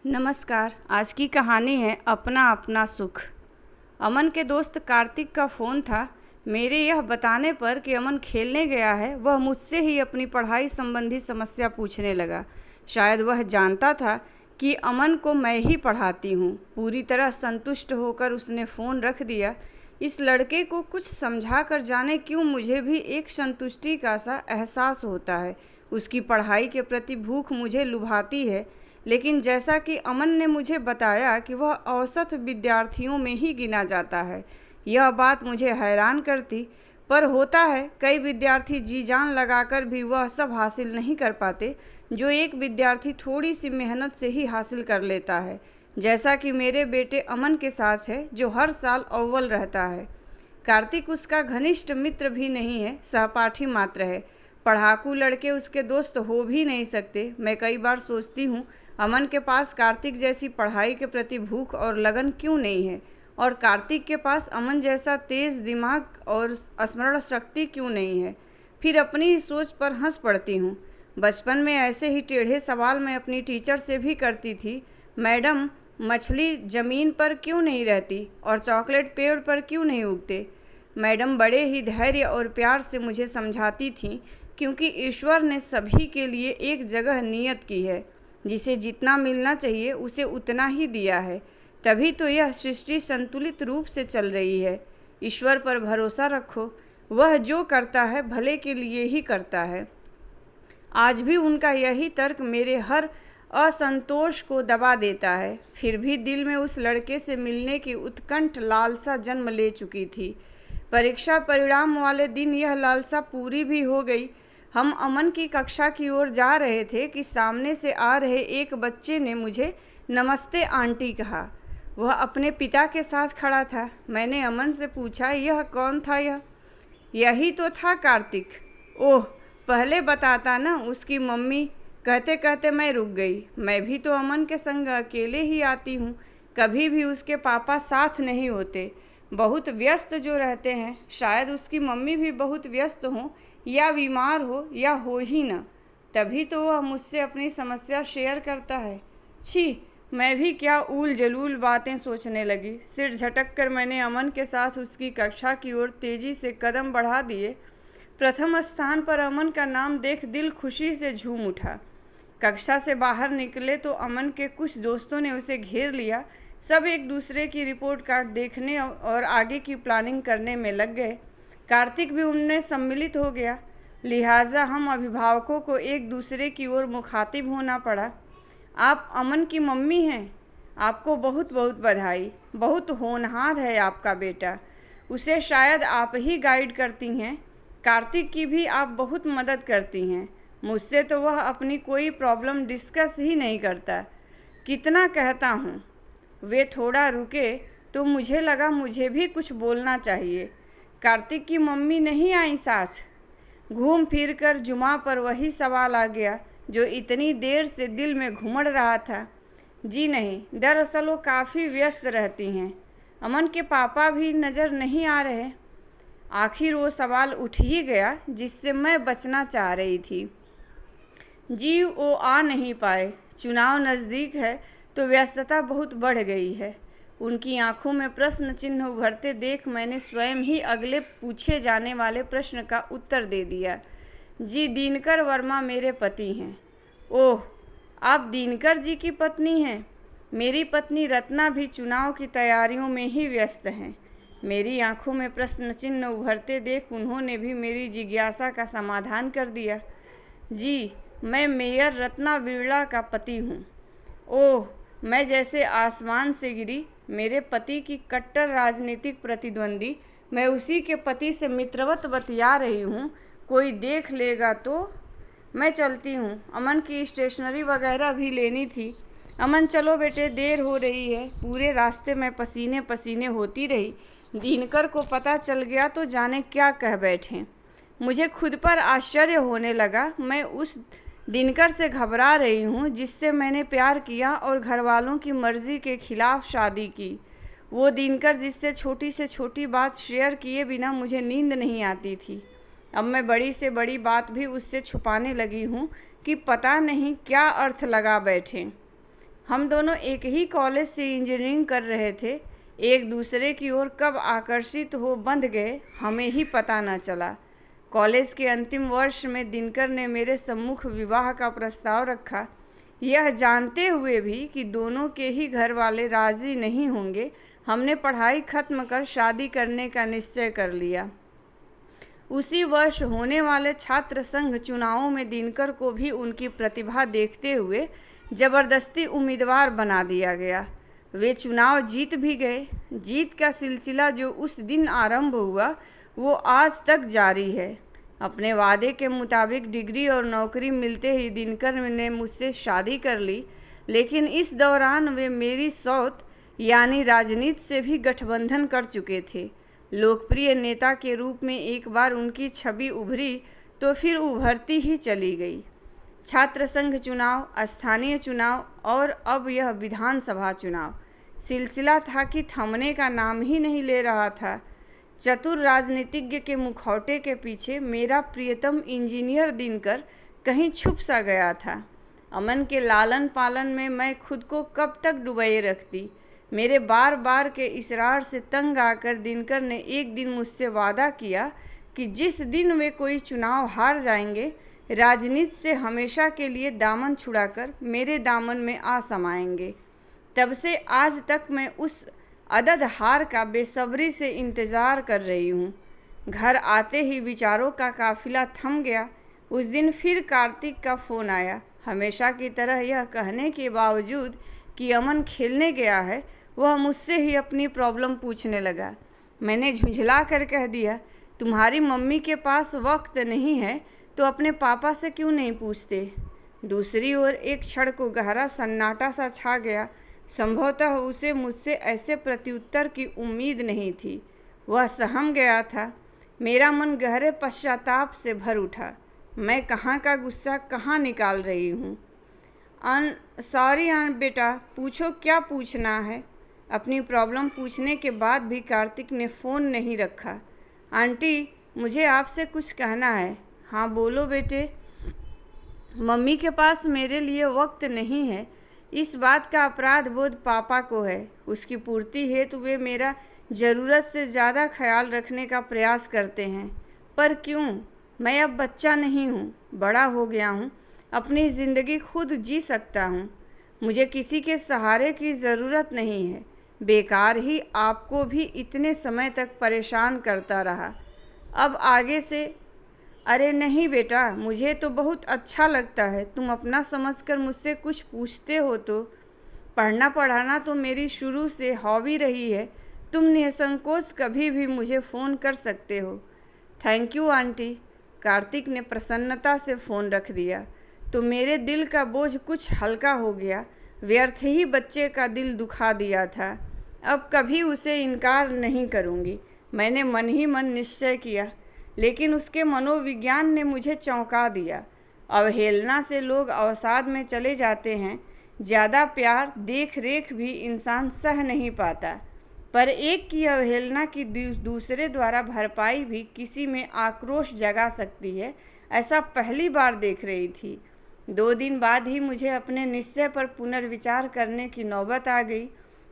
नमस्कार। आज की कहानी है अपना अपना सुख। अमन के दोस्त कार्तिक का फ़ोन था। मेरे यह बताने पर कि अमन खेलने गया है, वह मुझसे ही अपनी पढ़ाई संबंधी समस्या पूछने लगा। शायद वह जानता था कि अमन को मैं ही पढ़ाती हूँ। पूरी तरह संतुष्ट होकर उसने फ़ोन रख दिया। इस लड़के को कुछ समझा कर जाने क्यों मुझे भी एक संतुष्टि का सा एहसास होता है। उसकी पढ़ाई के प्रति भूख मुझे लुभाती है, लेकिन जैसा कि अमन ने मुझे बताया कि वह औसत विद्यार्थियों में ही गिना जाता है, यह बात मुझे हैरान करती। पर होता है, कई विद्यार्थी जी जान लगाकर भी वह सब हासिल नहीं कर पाते जो एक विद्यार्थी थोड़ी सी मेहनत से ही हासिल कर लेता है, जैसा कि मेरे बेटे अमन के साथ है, जो हर साल अव्वल रहता है। कार्तिक उसका घनिष्ठ मित्र भी नहीं है, सहपाठी मात्र है। पढ़ाकू लड़के उसके दोस्त हो भी नहीं सकते। मैं कई बार सोचती हूँ, अमन के पास कार्तिक जैसी पढ़ाई के प्रति भूख और लगन क्यों नहीं है, और कार्तिक के पास अमन जैसा तेज़ दिमाग और स्मरण शक्ति क्यों नहीं है। फिर अपनी ही सोच पर हंस पड़ती हूँ। बचपन में ऐसे ही टेढ़े सवाल मैं अपनी टीचर से भी करती थी। मैडम, मछली ज़मीन पर क्यों नहीं रहती और चॉकलेट पेड़ पर क्यों नहीं उगते? मैडम बड़े ही धैर्य और प्यार से मुझे समझाती थीं, क्योंकि ईश्वर ने सभी के लिए एक जगह नियत की है। जिसे जितना मिलना चाहिए उसे उतना ही दिया है, तभी तो यह सृष्टि संतुलित रूप से चल रही है। ईश्वर पर भरोसा रखो, वह जो करता है भले के लिए ही करता है। आज भी उनका यही तर्क मेरे हर असंतोष को दबा देता है। फिर भी दिल में उस लड़के से मिलने की उत्कंठ लालसा जन्म ले चुकी थी। परीक्षा परिणाम वाले दिन यह लालसा पूरी भी हो गई। हम अमन की कक्षा की ओर जा रहे थे कि सामने से आ रहे एक बच्चे ने मुझे नमस्ते आंटी कहा। वह अपने पिता के साथ खड़ा था। मैंने अमन से पूछा, यह कौन था? यही तो था कार्तिक। ओह, पहले बताता ना, उसकी मम्मी। कहते कहते मैं रुक गई। मैं भी तो अमन के संग अकेले ही आती हूँ, कभी भी उसके पापा साथ नहीं होते, बहुत व्यस्त जो रहते हैं। शायद उसकी मम्मी भी बहुत व्यस्त हों, या बीमार हो, या हो ही ना, तभी तो वह मुझसे अपनी समस्या शेयर करता है। छी, मैं भी क्या ऊल जलूल बातें सोचने लगी। सिर झटक कर मैंने अमन के साथ उसकी कक्षा की ओर तेजी से कदम बढ़ा दिए। प्रथम स्थान पर अमन का नाम देख दिल खुशी से झूम उठा। कक्षा से बाहर निकले तो अमन के कुछ दोस्तों ने उसे घेर लिया। सब एक दूसरे की रिपोर्ट कार्ड देखने और आगे की प्लानिंग करने में लग गए। कार्तिक भी उनमें सम्मिलित हो गया, लिहाजा हम अभिभावकों को एक दूसरे की ओर मुखातिब होना पड़ा। आप अमन की मम्मी हैं, आपको बहुत बहुत बधाई। बहुत होनहार है आपका बेटा, उसे शायद आप ही गाइड करती हैं। कार्तिक की भी आप बहुत मदद करती हैं। मुझसे तो वह अपनी कोई प्रॉब्लम डिस्कस ही नहीं करता। कितना कहता हूँ। वे थोड़ा रुके तो मुझे लगा मुझे भी कुछ बोलना चाहिए। कार्तिक की मम्मी नहीं आई साथ? घूम फिर कर जुमा पर वही सवाल आ गया जो इतनी देर से दिल में घुमड़ रहा था। जी नहीं, दरअसल वो काफ़ी व्यस्त रहती हैं। अमन के पापा भी नज़र नहीं आ रहे। आखिर वो सवाल उठ ही गया जिससे मैं बचना चाह रही थी। जी, वो आ नहीं पाए। चुनाव नज़दीक है तो व्यस्तता बहुत बढ़ गई है। उनकी आंखों में प्रश्न चिन्ह उभरते देख मैंने स्वयं ही अगले पूछे जाने वाले प्रश्न का उत्तर दे दिया। जी, दिनकर वर्मा मेरे पति हैं। ओह, आप दिनकर जी की पत्नी हैं? मेरी पत्नी रत्ना भी चुनाव की तैयारियों में ही व्यस्त हैं। मेरी आंखों में प्रश्न चिन्ह उभरते देख उन्होंने भी मेरी जिज्ञासा का समाधान कर दिया। जी, मैं मेयर रत्ना बिरला का पति हूँ। ओह, मैं जैसे आसमान से गिरी। मेरे पति की कट्टर राजनीतिक प्रतिद्वंदी, मैं उसी के पति से मित्रवत बतिया रही हूँ। कोई देख लेगा तो। मैं चलती हूँ, अमन की स्टेशनरी वगैरह भी लेनी थी। अमन, चलो बेटे, देर हो रही है। पूरे रास्ते में पसीने पसीने होती रही। दिनकर को पता चल गया तो जाने क्या कह बैठें। मुझे खुद पर आश्चर्य होने लगा। मैं उस दिनकर से घबरा रही हूँ जिससे मैंने प्यार किया और घर वालों की मर्ज़ी के खिलाफ़ शादी की। वो दिनकर जिससे छोटी से छोटी बात शेयर किए बिना मुझे नींद नहीं आती थी। अब मैं बड़ी से बड़ी बात भी उससे छुपाने लगी हूँ कि पता नहीं क्या अर्थ लगा बैठें। हम दोनों एक ही कॉलेज से इंजीनियरिंग कर रहे थे। एक दूसरे की ओर कब आकर्षित हो बंध गए हमें ही पता न चला। कॉलेज के अंतिम वर्ष में दिनकर ने मेरे सम्मुख विवाह का प्रस्ताव रखा। यह जानते हुए भी कि दोनों के ही घर वाले राज़ी नहीं होंगे, हमने पढ़ाई खत्म कर शादी करने का निश्चय कर लिया। उसी वर्ष होने वाले छात्र संघ चुनावों में दिनकर को भी उनकी प्रतिभा देखते हुए जबरदस्ती उम्मीदवार बना दिया गया। वे चुनाव जीत भी गए। जीत का सिलसिला जो उस दिन आरंभ हुआ वो आज तक जारी है। अपने वादे के मुताबिक डिग्री और नौकरी मिलते ही दिनकर ने मुझसे शादी कर ली, लेकिन इस दौरान वे मेरी सौत यानी राजनीति से भी गठबंधन कर चुके थे। लोकप्रिय नेता के रूप में एक बार उनकी छवि उभरी तो फिर उभरती ही चली गई। छात्र संघ चुनाव, स्थानीय चुनाव और अब यह विधानसभा चुनाव, सिलसिला था कि थमने का नाम ही नहीं ले रहा था। चतुर राजनीतिज्ञ के मुखौटे के पीछे मेरा प्रियतम इंजीनियर दिनकर कहीं छुप सा गया था। अमन के लालन पालन में मैं खुद को कब तक डुबोए रखती। मेरे बार बार के इसरार से तंग आकर दिनकर ने एक दिन मुझसे वादा किया कि जिस दिन वे कोई चुनाव हार जाएंगे, राजनीति से हमेशा के लिए दामन छुड़ाकर मेरे दामन में आ समाएंगे। तब से आज तक मैं उस अदद हार का बेसब्री से इंतज़ार कर रही हूँ। घर आते ही विचारों का काफिला थम गया। उस दिन फिर कार्तिक का फ़ोन आया। हमेशा की तरह यह कहने के बावजूद कि अमन खेलने गया है, वह मुझसे ही अपनी प्रॉब्लम पूछने लगा। मैंने झुंझला कर कह दिया, तुम्हारी मम्मी के पास वक्त नहीं है तो अपने पापा से क्यों नहीं पूछते। दूसरी ओर एक क्षण को गहरा सन्नाटा सा छा गया। संभवतः उसे मुझसे ऐसे प्रत्युत्तर की उम्मीद नहीं थी। वह सहम गया था। मेरा मन गहरे पश्चाताप से भर उठा। मैं कहाँ का गुस्सा कहाँ निकाल रही हूँ। सॉरी बेटा, पूछो क्या पूछना है। अपनी प्रॉब्लम पूछने के बाद भी कार्तिक ने फ़ोन नहीं रखा। आंटी, मुझे आपसे कुछ कहना है। हाँ बोलो बेटे। मम्मी के पास मेरे लिए वक्त नहीं है। इस बात का अपराध बोध पापा को है। उसकी पूर्ति हेतु वे मेरा ज़रूरत से ज़्यादा ख्याल रखने का प्रयास करते हैं। पर क्यों? मैं अब बच्चा नहीं हूँ, बड़ा हो गया हूँ, अपनी ज़िंदगी खुद जी सकता हूँ। मुझे किसी के सहारे की ज़रूरत नहीं है। बेकार ही आपको भी इतने समय तक परेशान करता रहा। अब आगे से अरे नहीं बेटा, मुझे तो बहुत अच्छा लगता है तुम अपना समझकर मुझसे कुछ पूछते हो। तो पढ़ना पढ़ाना तो मेरी शुरू से हॉबी रही है। तुम निसंकोच कभी भी मुझे फ़ोन कर सकते हो। Thank you aunty. कार्तिक ने प्रसन्नता से फ़ोन रख दिया तो मेरे दिल का बोझ कुछ हल्का हो गया। व्यर्थ ही बच्चे का दिल दुखा दिया था। अब कभी उसे इनकार नहीं करूँगी, मैंने मन ही मन निश्चय किया। लेकिन उसके मनोविज्ञान ने मुझे चौंका दिया। अवहेलना से लोग अवसाद में चले जाते हैं। ज़्यादा प्यार देख रेख भी इंसान सह नहीं पाता, पर एक की अवहेलना की दूसरे द्वारा भरपाई भी किसी में आक्रोश जगा सकती है। ऐसा पहली बार देख रही थी। 2 दिन बाद ही मुझे अपने निश्चय पर पुनर्विचार करने की नौबत आ गई,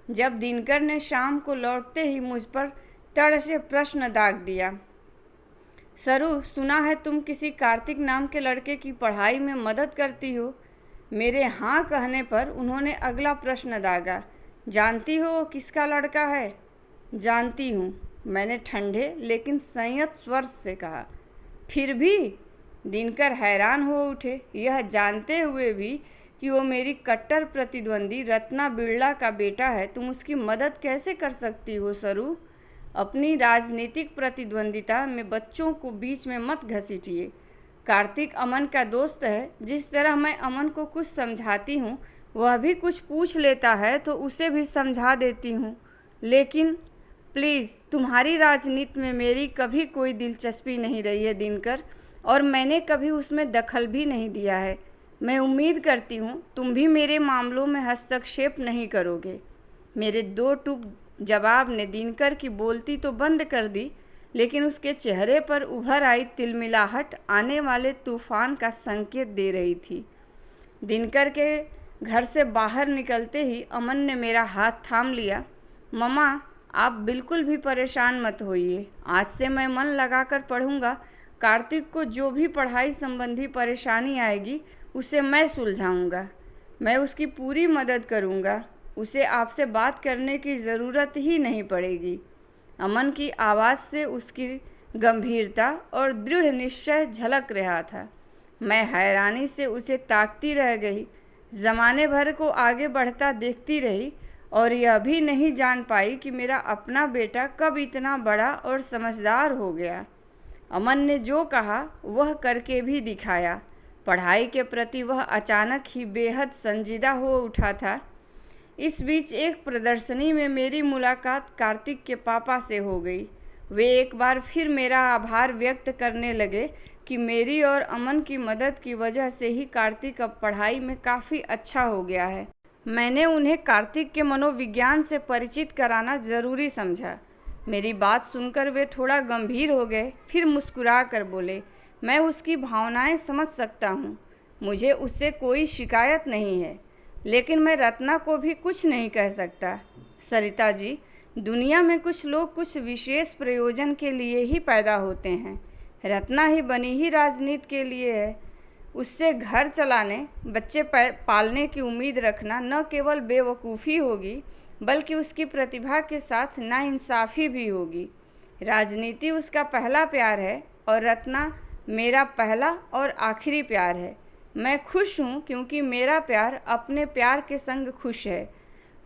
जब दिनकर ने शाम को लौटते ही मुझ पर तड़ से प्रश्न दाग दिया। सरू, सुना है तुम किसी कार्तिक नाम के लड़के की पढ़ाई में मदद करती हो। मेरे हाँ कहने पर उन्होंने अगला प्रश्न दागा। जानती हो किसका लड़का है? जानती हूँ, मैंने ठंडे लेकिन संयत स्वर से कहा। फिर भी? दिनकर हैरान हो उठे। यह जानते हुए भी कि वो मेरी कट्टर प्रतिद्वंदी रत्ना बिड़ला का बेटा है, तुम उसकी मदद कैसे कर सकती हो सरू? अपनी राजनीतिक प्रतिद्वंदिता में बच्चों को बीच में मत घसीटिए। कार्तिक अमन का दोस्त है। जिस तरह मैं अमन को कुछ समझाती हूँ, वह भी कुछ पूछ लेता है तो उसे भी समझा देती हूँ। लेकिन प्लीज़, तुम्हारी राजनीति में मेरी कभी कोई दिलचस्पी नहीं रही है दिनकर, और मैंने कभी उसमें दखल भी नहीं दिया है। मैं उम्मीद करती हूँ तुम भी मेरे मामलों में हस्तक्षेप नहीं करोगे। मेरे 2 टूक जवाब ने दिनकर की बोलती तो बंद कर दी, लेकिन उसके चेहरे पर उभर आई तिलमिलाहट आने वाले तूफान का संकेत दे रही थी। दिनकर के घर से बाहर निकलते ही अमन ने मेरा हाथ थाम लिया। मम्मा, आप बिल्कुल भी परेशान मत होइए, आज से मैं मन लगाकर पढ़ूंगा। कार्तिक को जो भी पढ़ाई संबंधी परेशानी आएगी उसे मैं सुलझाऊंगा। मैं उसकी पूरी मदद करूंगा। उसे आपसे बात करने की ज़रूरत ही नहीं पड़ेगी। अमन की आवाज़ से उसकी गंभीरता और दृढ़ निश्चय झलक रहा था। मैं हैरानी से उसे ताकती रह गई, ज़माने भर को आगे बढ़ता देखती रही और यह भी नहीं जान पाई कि मेरा अपना बेटा कब इतना बड़ा और समझदार हो गया। अमन ने जो कहा वह करके भी दिखाया। पढ़ाई के प्रति वह अचानक ही बेहद संजीदा हो उठा था। इस बीच एक प्रदर्शनी में मेरी मुलाकात कार्तिक के पापा से हो गई। वे एक बार फिर मेरा आभार व्यक्त करने लगे कि मेरी और अमन की मदद की वजह से ही कार्तिक अब पढ़ाई में काफ़ी अच्छा हो गया है। मैंने उन्हें कार्तिक के मनोविज्ञान से परिचित कराना ज़रूरी समझा। मेरी बात सुनकर वे थोड़ा गंभीर हो गए, फिर मुस्कुरा कर बोले, मैं उसकी भावनाएं समझ सकता हूँ, मुझे उससे कोई शिकायत नहीं है, लेकिन मैं रत्ना को भी कुछ नहीं कह सकता। सरिता जी, दुनिया में कुछ लोग कुछ विशेष प्रयोजन के लिए ही पैदा होते हैं। रत्ना ही बनी ही राजनीति के लिए है। उससे घर चलाने, बच्चे पालने की उम्मीद रखना न केवल बेवकूफ़ी होगी बल्कि उसकी प्रतिभा के साथ नाइंसाफ़ी भी होगी। राजनीति उसका पहला प्यार है और रत्ना मेरा पहला और आखिरी प्यार है। मैं खुश हूँ क्योंकि मेरा प्यार अपने प्यार के संग खुश है।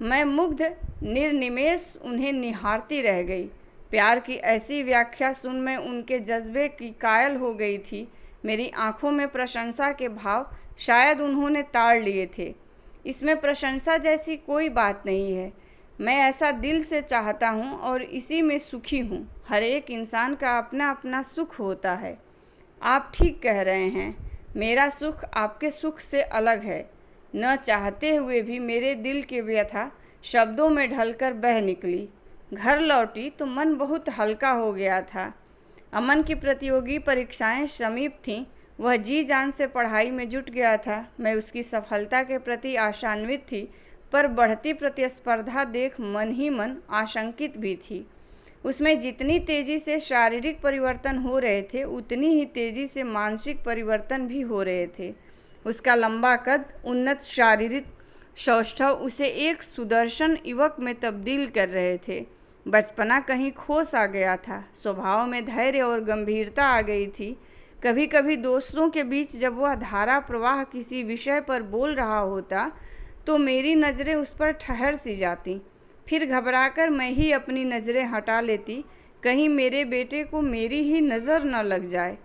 मैं मुग्ध निर्निमेष उन्हें निहारती रह गई। प्यार की ऐसी व्याख्या सुन मैं उनके जज्बे की कायल हो गई थी। मेरी आंखों में प्रशंसा के भाव शायद उन्होंने ताड़ लिए थे। इसमें प्रशंसा जैसी कोई बात नहीं है। मैं ऐसा दिल से चाहता हूँ और इसी में सुखी हूँ। हर एक इंसान का अपना अपना सुख होता है। आप ठीक कह रहे हैं, मेरा सुख आपके सुख से अलग है। न चाहते हुए भी मेरे दिल की व्यथा शब्दों में ढलकर बह निकली। घर लौटी तो मन बहुत हल्का हो गया था। अमन की प्रतियोगी परीक्षाएं समीप थीं। वह जी जान से पढ़ाई में जुट गया था। मैं उसकी सफलता के प्रति आशान्वित थी, पर बढ़ती प्रतिस्पर्धा देख मन ही मन आशंकित भी थी। उसमें जितनी तेज़ी से शारीरिक परिवर्तन हो रहे थे, उतनी ही तेज़ी से मानसिक परिवर्तन भी हो रहे थे। उसका लंबा कद, उन्नत शारीरिक सौष्ठव उसे एक सुदर्शन युवक में तब्दील कर रहे थे। बचपना कहीं खोस आ गया था। स्वभाव में धैर्य और गंभीरता आ गई थी। कभी कभी दोस्तों के बीच जब वह धारा प्रवाह किसी विषय पर बोल रहा होता तो मेरी नज़रें उस पर ठहर सी जाती। फिर घबराकर मैं ही अपनी नज़रें हटा लेती, कहीं मेरे बेटे को मेरी ही नज़र न लग जाए।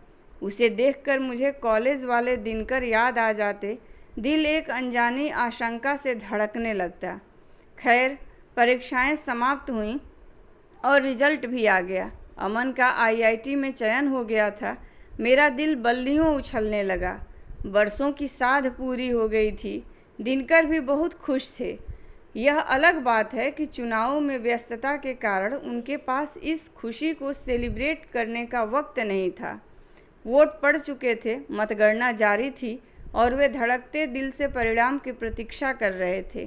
उसे देखकर मुझे कॉलेज वाले दिनकर याद आ जाते। दिल एक अनजानी आशंका से धड़कने लगता। खैर, परीक्षाएं समाप्त हुईं और रिजल्ट भी आ गया। अमन का आईआईटी में चयन हो गया था। मेरा दिल बल्लियों उछलने लगा। बरसों की साध पूरी हो गई थी। दिनकर भी बहुत खुश थे। यह अलग बात है कि चुनावों में व्यस्तता के कारण उनके पास इस खुशी को सेलिब्रेट करने का वक्त नहीं था। वोट पड़ चुके थे, मतगणना जारी थी और वे धड़कते दिल से परिणाम की प्रतीक्षा कर रहे थे।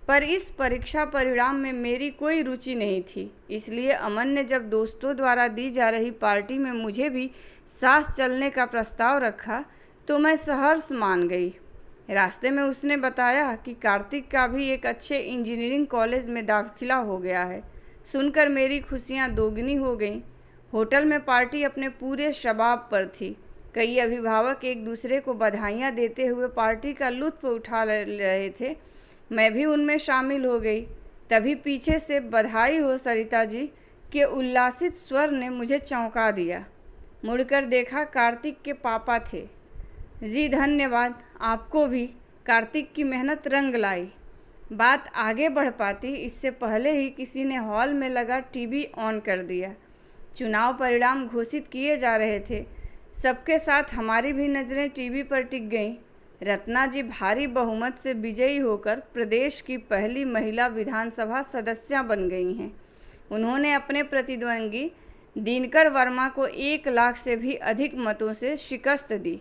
पर इस परीक्षा परिणाम में मेरी कोई रुचि नहीं थी। इसलिए अमन ने जब दोस्तों द्वारा दी जा रही पार्टी में मुझे भी साथ चलने का प्रस्ताव रखा तो मैं सहर्ष मान गई। रास्ते में उसने बताया कि कार्तिक का भी एक अच्छे इंजीनियरिंग कॉलेज में दाखिला हो गया है। सुनकर मेरी खुशियाँ दोगुनी हो गईं। होटल में पार्टी अपने पूरे शबाब पर थी। कई अभिभावक एक दूसरे को बधाइयाँ देते हुए पार्टी का लुत्फ़ उठा रहे थे। मैं भी उनमें शामिल हो गई। तभी पीछे से बधाई हो सरिता जी के उल्लासित स्वर ने मुझे चौंका दिया। मुड़कर देखा, कार्तिक के पापा थे। जी धन्यवाद, आपको भी। कार्तिक की मेहनत रंग लाई। बात आगे बढ़ पाती इससे पहले ही किसी ने हॉल में लगा टीवी ऑन कर दिया। चुनाव परिणाम घोषित किए जा रहे थे। सबके साथ हमारी भी नज़रें टीवी पर टिक गईं। रत्ना जी भारी बहुमत से विजयी होकर प्रदेश की पहली महिला विधानसभा सदस्य बन गई हैं। उन्होंने अपने प्रतिद्वंदी दिनकर वर्मा को 1 लाख से भी अधिक मतों से शिकस्त दी।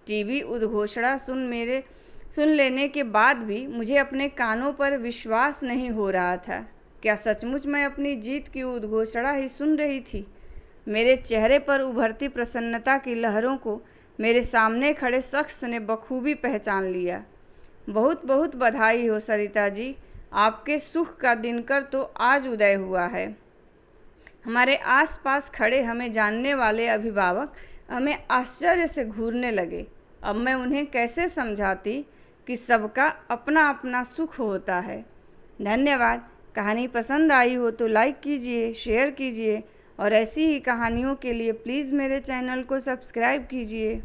टीवी उद्घोषणा सुन मेरे सुन लेने के बाद भी मुझे अपने कानों पर विश्वास नहीं हो रहा था। क्या सचमुच मैं अपनी जीत की उद्घोषणा ही सुन रही थी? मेरे चेहरे पर उभरती प्रसन्नता की लहरों को मेरे सामने खड़े शख्स ने बखूबी पहचान लिया। बहुत बहुत बधाई हो सरिता जी, आपके सुख का दिनकर तो आज उदय हुआ है। हमारे आसपास खड़े हमें जानने वाले अभिभावक हमें आश्चर्य से घूरने लगे। अब मैं उन्हें कैसे समझाती कि सबका अपना अपना सुख होता है। धन्यवाद। कहानी पसंद आई हो तो लाइक कीजिए, शेयर कीजिए और ऐसी ही कहानियों के लिए प्लीज़ मेरे चैनल को सब्सक्राइब कीजिए।